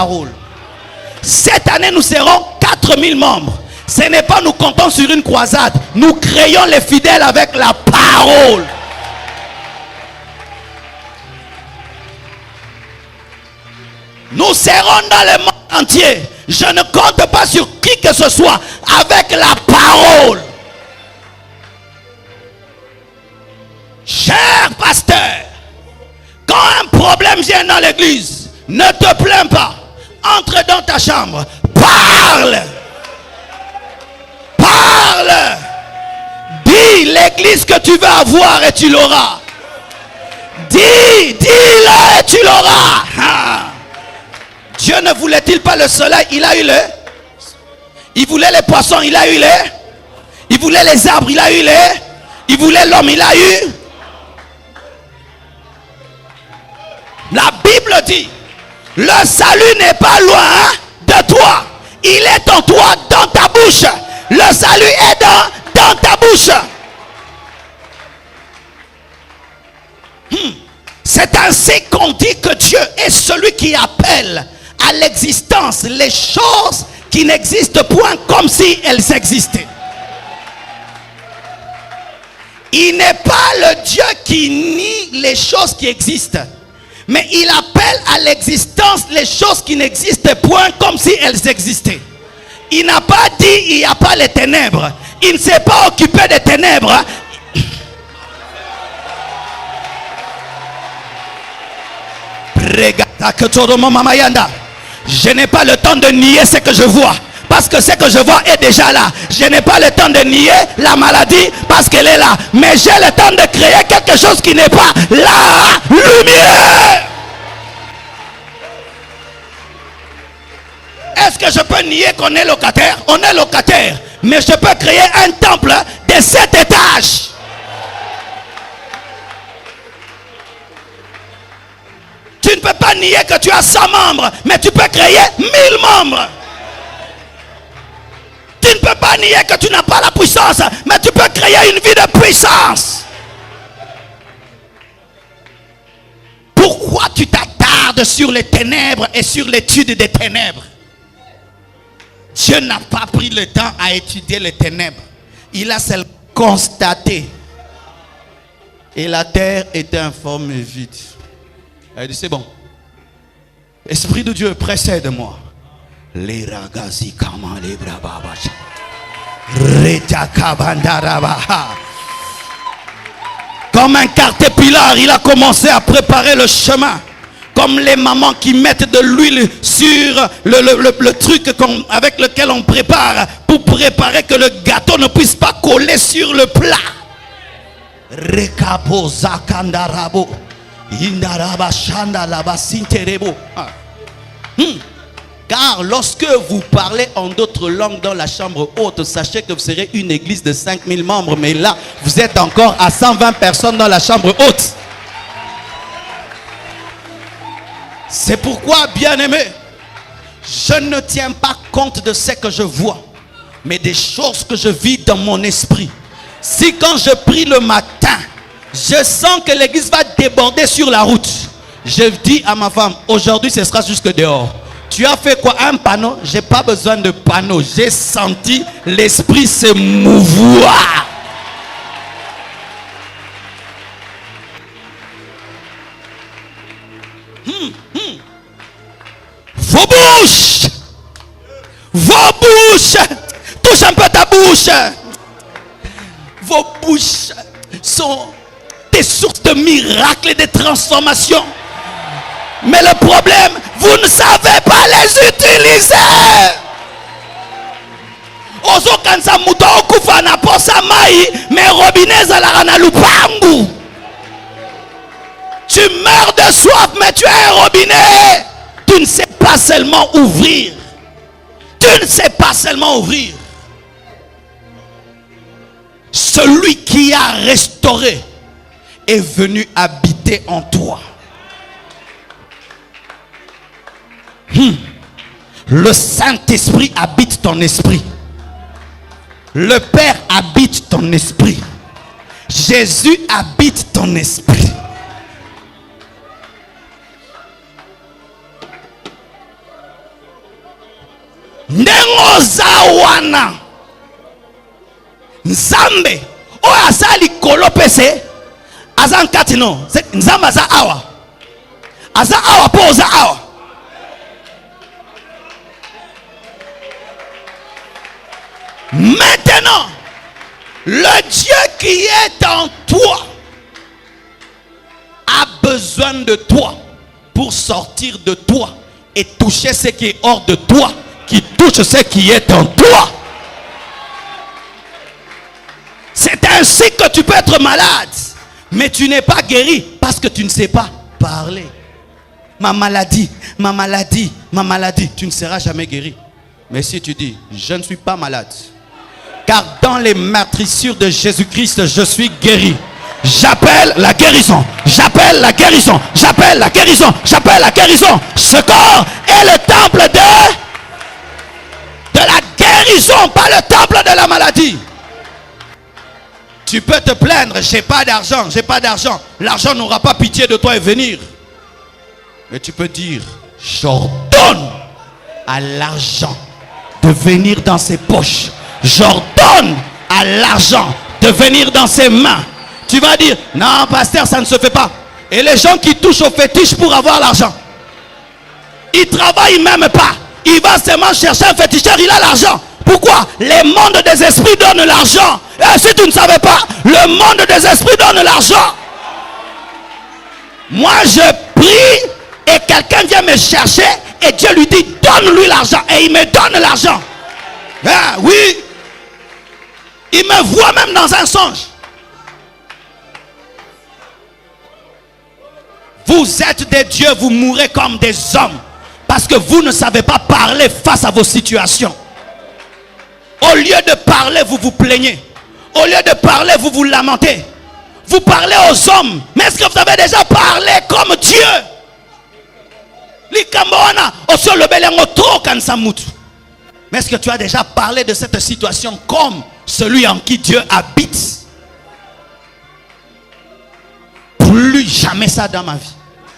parole. Cette année, nous serons 4000 membres. Ce n'est pas nous comptons sur une croisade. Nous créons les fidèles avec la parole. Nous serons dans le monde entier. Je ne compte pas sur qui que ce soit avec la parole. Cher pasteur, quand un problème vient dans l'église, ne te plains pas. Entre dans ta chambre. Parle. Parle. Dis l'église que tu veux avoir et tu l'auras. Dis-le et tu l'auras. Dieu ne voulait-il pas le soleil? Il a eu le. Il voulait les poissons, il a eu les. Il voulait les arbres, il a eu les. Il voulait l'homme, il a eu. La Bible dit, le salut n'est pas loin de toi. Il est en toi, dans ta bouche. Le salut est dans ta bouche. C'est ainsi qu'on dit que Dieu est celui qui appelle à l'existence les choses qui n'existent point comme si elles existaient. Il n'est pas le Dieu qui nie les choses qui existent, mais il appelle à l'existence les choses qui n'existent point comme si elles existaient. Il n'a pas dit il n'y a pas les ténèbres. Il ne s'est pas occupé des ténèbres. Je n'ai pas le temps de nier ce que je vois, parce que ce que je vois est déjà là. Je n'ai pas le temps de nier la maladie parce qu'elle est là, mais j'ai le temps de créer quelque chose qui n'est pas la lumière. Est-ce que je peux nier qu'on est locataire? On est locataire, mais je peux créer un temple de 7 étages. Tu ne peux pas nier que tu as 100 membres, mais tu peux créer 1000 membres. Tu ne peux pas nier que tu n'as pas la puissance, mais tu peux créer une vie de puissance. Pourquoi tu t'attardes sur les ténèbres et sur l'étude des ténèbres? Dieu n'a pas pris le temps à étudier les ténèbres. Il a seulement constaté. Et la terre était informe et vide. Elle dit, c'est bon. Esprit de Dieu, précède-moi. Les ragazi kama les brababacha. Comme un caterpillar, il a commencé à préparer le chemin. Comme les mamans qui mettent de l'huile sur le truc avec lequel on prépare, pour préparer que le gâteau ne puisse pas coller sur le plat. Rekaboza kandarabo. Car lorsque vous parlez en d'autres langues dans la chambre haute, sachez que vous serez une église de 5000 membres. Mais là, vous êtes encore à 120 personnes dans la chambre haute. C'est pourquoi, bien-aimé, je ne tiens pas compte de ce que je vois, mais des choses que je vis dans mon esprit. Si quand je prie le matin, je sens que l'église va déborder sur la route, je dis à ma femme, aujourd'hui ce sera jusque dehors. Tu as fait quoi? Un panneau? J'ai pas besoin de panneau. J'ai senti l'esprit se mouvoir. Vos bouches, touche un peu ta bouche. Vos bouches sont des sources de miracles et de transformations. Mais le problème, vous ne savez pas les utiliser. Ozo kansa muto okufa na posa mai, mais robinet zalara na lupangu. Tu meurs de soif, mais tu as un robinet. Tu ne sais pas seulement ouvrir. Tu ne sais pas seulement ouvrir. Celui qui a restauré est venu habiter en toi. Le Saint-Esprit habite ton esprit. Le Père habite ton esprit. Jésus habite ton esprit. Ndengo zawana. Nzambe. O asali kolo pese. Azan katino. Nzambe aza awa. Aza awa po oza awa. Maintenant, le Dieu qui est en toi a besoin de toi pour sortir de toi et toucher ce qui est hors de toi, qui touche ce qui est en toi. C'est ainsi que tu peux être malade, mais tu n'es pas guéri parce que tu ne sais pas parler. Ma maladie, ma maladie, ma maladie, tu ne seras jamais guéri. Mais si tu dis, je ne suis pas malade, car dans les meurtrissures de Jésus-Christ, je suis guéri. J'appelle la guérison. J'appelle la guérison. J'appelle la guérison. J'appelle la guérison. Ce corps est le temple de la guérison, pas le temple de la maladie. Tu peux te plaindre, j'ai pas d'argent, j'ai pas d'argent. L'argent n'aura pas pitié de toi et venir. Mais tu peux dire, j'ordonne à l'argent de venir dans ses poches. J'ordonne à l'argent de venir dans ses mains. Tu vas dire, non pasteur, ça ne se fait pas. Et les gens qui touchent au fétiche pour avoir l'argent, ils ne travaillent même pas. Il va seulement chercher un féticheur, il a l'argent. Pourquoi? Les mondes des esprits donnent l'argent. Et si tu ne savais pas, le monde des esprits donne l'argent. Moi je prie et quelqu'un vient me chercher et Dieu lui dit, donne-lui l'argent. Et il me donne l'argent. Ah, oui. Il me voit même dans un songe. Vous êtes des dieux, vous mourrez comme des hommes. Parce que vous ne savez pas parler face à vos situations. Au lieu de parler, vous vous plaignez. Au lieu de parler, vous vous lamentez. Vous parlez aux hommes. Mais est-ce que vous avez déjà parlé comme Dieu? Mais est-ce que tu as déjà parlé de cette situation comme celui en qui Dieu habite? Plus jamais ça dans ma vie.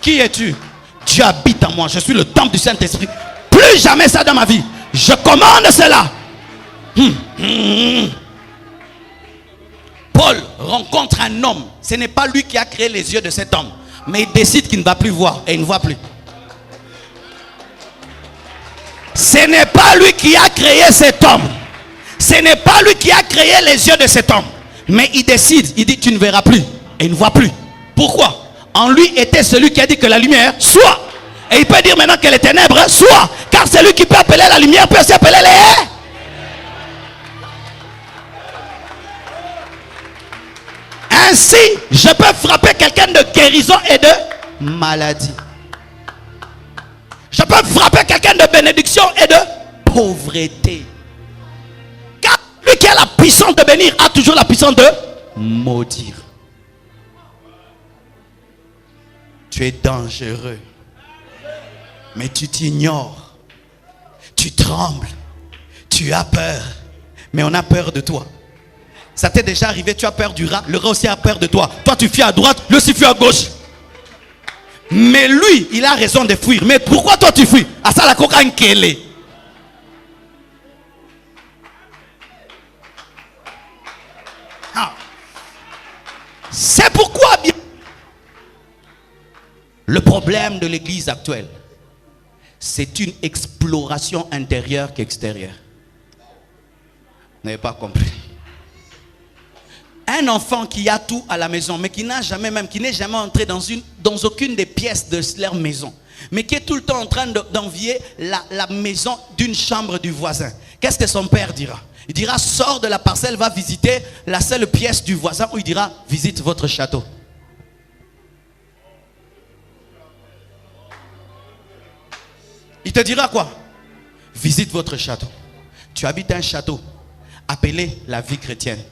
Qui es-tu? Dieu habite en moi. Je suis le temple du Saint-Esprit. Plus jamais ça dans ma vie. Je commande cela. Paul rencontre un homme. Ce n'est pas lui qui a créé les yeux de cet homme. Mais il décide qu'il ne va plus voir. Et il ne voit plus. Ce n'est pas lui qui a créé cet homme. Ce n'est pas lui qui a créé les yeux de cet homme. Mais il décide. Il dit tu ne verras plus. Et il ne voit plus. Pourquoi? En lui était celui qui a dit que la lumière soit. Et il peut dire maintenant que les ténèbres soient. Car celui qui peut appeler la lumière peut aussi appeler les... Ainsi, je peux frapper quelqu'un de guérison et de maladie. Je peux frapper quelqu'un de bénédiction et de pauvreté. Car lui qui a la puissance de bénir a toujours la puissance de maudire. Tu es dangereux. Mais tu t'ignores. Tu trembles. Tu as peur. Mais on a peur de toi. Ça t'est déjà arrivé, tu as peur du rat. Le rat aussi a peur de toi. Toi tu fuis à droite, lui aussi fuit à gauche. Mais lui, il a raison de fuir. Mais pourquoi toi tu fuis? À ça la cocaïne qu'elle est. C'est pourquoi bien le problème de l'église actuelle, c'est une exploration intérieure qu'extérieure. Vous n'avez pas compris. Un enfant qui a tout à la maison, mais qui n'a jamais même, qui n'est jamais entré dans aucune des pièces de leur maison, mais qui est tout le temps en train d'envier la maison d'une chambre du voisin. Qu'est-ce que son père dira? Il dira, sors de la parcelle, va visiter la seule pièce du voisin, où il dira, visite votre château. Il te dira quoi? Visite votre château. Tu habites un château appelé la vie chrétienne.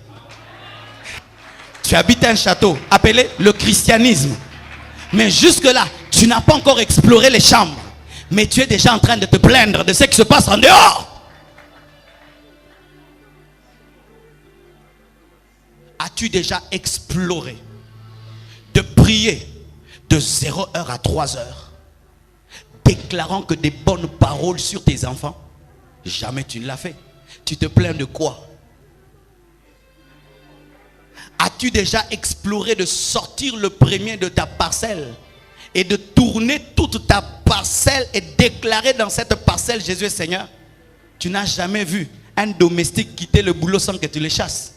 Tu habites un château appelé le christianisme. Mais jusque-là, tu n'as pas encore exploré les chambres. Mais tu es déjà en train de te plaindre de ce qui se passe en dehors. As-tu déjà exploré de prier de 0 heure à 3 heures, déclarant que des bonnes paroles sur tes enfants? Jamais tu ne l'as fait. Tu te plains de quoi? As-tu déjà exploré de sortir le premier de ta parcelle et de tourner toute ta parcelle et déclarer dans cette parcelle Jésus est Seigneur? Tu n'as jamais vu un domestique quitter le boulot sans que tu le chasses.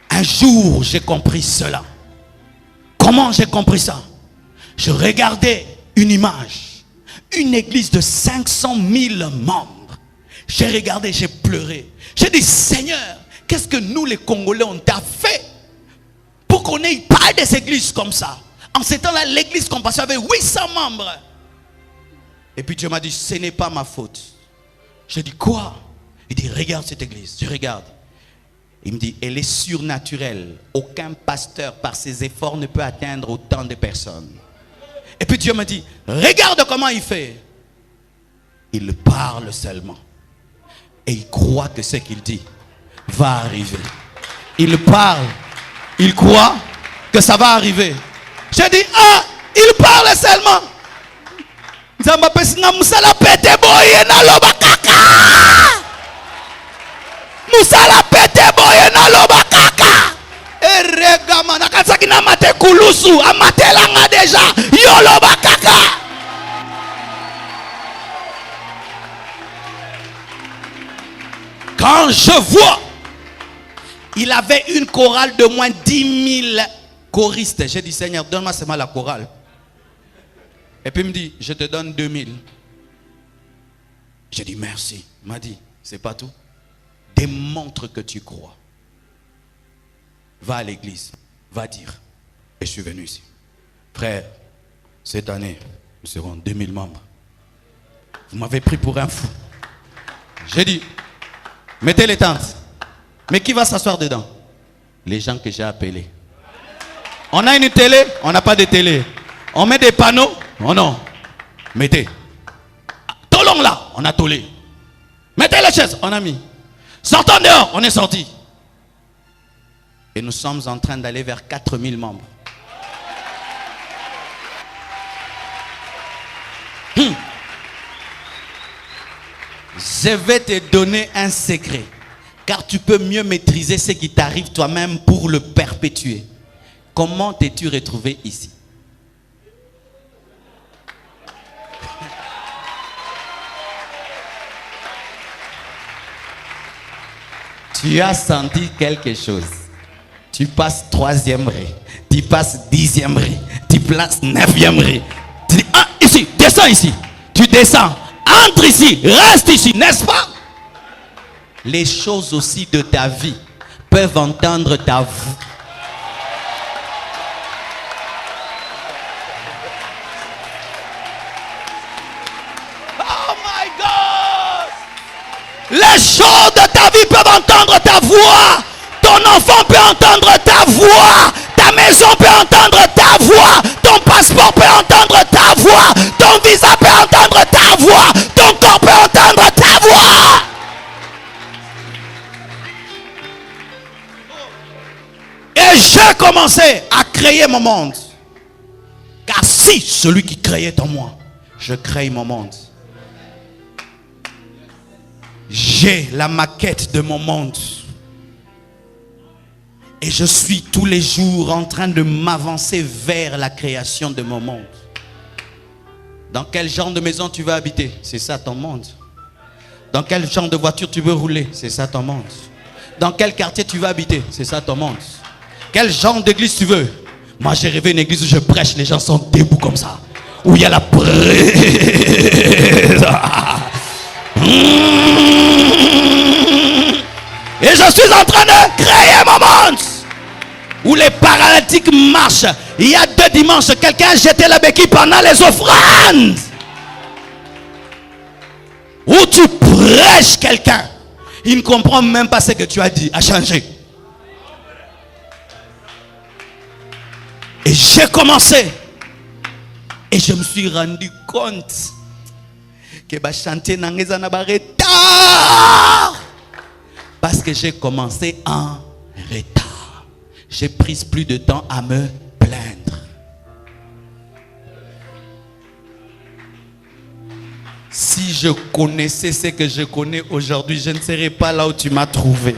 Un jour, j'ai compris cela. Comment j'ai compris ça? Je regardais une image, une église de 500 000 membres. J'ai regardé, j'ai pleuré. J'ai dit, Seigneur, qu'est-ce que nous les Congolais on t'a fait pour qu'on n'ait pas des églises comme ça? En ce temps-là, l'église Compassion avait 800 membres. Et puis Dieu m'a dit, ce n'est pas ma faute. J'ai dit, quoi? Il dit, regarde cette église. Je regarde. Il me dit, elle est surnaturelle. Aucun pasteur par ses efforts ne peut atteindre autant de personnes. Et puis Dieu me dit, regarde comment il fait. Il parle seulement. Et il croit que ce qu'il dit va arriver. Il parle. Il croit que ça va arriver. J'ai dit, ah, il parle seulement. Musala pete boye na loba kaka. Erega mana katsaki na mate kulusu amatelanga déjà yo loba kaka. Quand je vois, il avait une chorale de moins 10 000 choristes. J'ai dit, Seigneur, donne-moi seulement la chorale. Et puis il me dit, je te donne 2000. J'ai dit, merci. Il m'a dit, c'est pas tout. Démontre que tu crois. Va à l'église. Va dire. Et je suis venu ici. Frère, cette année, nous serons 2000 membres. Vous m'avez pris pour un fou. J'ai dit, mettez les tentes. Mais qui va s'asseoir dedans? Les gens que j'ai appelés. On a une télé? On n'a pas de télé. On met des panneaux? Oh non. Mettez. Tolong là, on a tolé. Mettez les chaises, on a mis. Sortons dehors, on est sorti. Et nous sommes en train d'aller vers 4000 membres. Je vais te donner un secret. Car tu peux mieux maîtriser ce qui t'arrive toi-même pour le perpétuer. Comment t'es-tu retrouvé ici? Tu as senti quelque chose. Tu passes 3e ré. Tu passes 10e ré. Tu passes 9e ré. Tu dis, ah, ici, descends ici. Tu descends. Entre ici. Reste ici, n'est-ce pas? Les choses aussi de ta vie peuvent entendre ta voix. Les choses de ta vie peuvent entendre ta voix. Ton enfant peut entendre ta voix. Ta maison peut entendre ta voix. Ton passeport peut entendre ta voix. Ton visa peut entendre ta voix. Ton corps peut entendre ta voix. Et j'ai commencé à créer mon monde. Car si celui qui créait en moi, je crée mon monde. J'ai la maquette de mon monde. Et je suis tous les jours en train de m'avancer vers la création de mon monde. Dans quel genre de maison tu veux habiter? C'est ça ton monde. Dans quel genre de voiture tu veux rouler? C'est ça ton monde. Dans quel quartier tu veux habiter? C'est ça ton monde. Quel genre d'église tu veux? Moi j'ai rêvé une église où je prêche, les gens sont debout comme ça. Où il y a la présence. Et je suis en train de créer mon monde où les paralytiques marchent. Il y a 2 dimanches, quelqu'un a jeté la béquille pendant les offrandes. Où tu prêches quelqu'un, il ne comprend même pas ce que tu as dit, a changé. Et j'ai commencé. Et je me suis rendu compte que ba chantier n'angeza na ba retard. Parce que j'ai commencé en retard. j'ai pris plus de temps à me plaindre. Si je connaissais ce que je connais aujourd'hui, je ne serais pas là où tu m'as trouvé.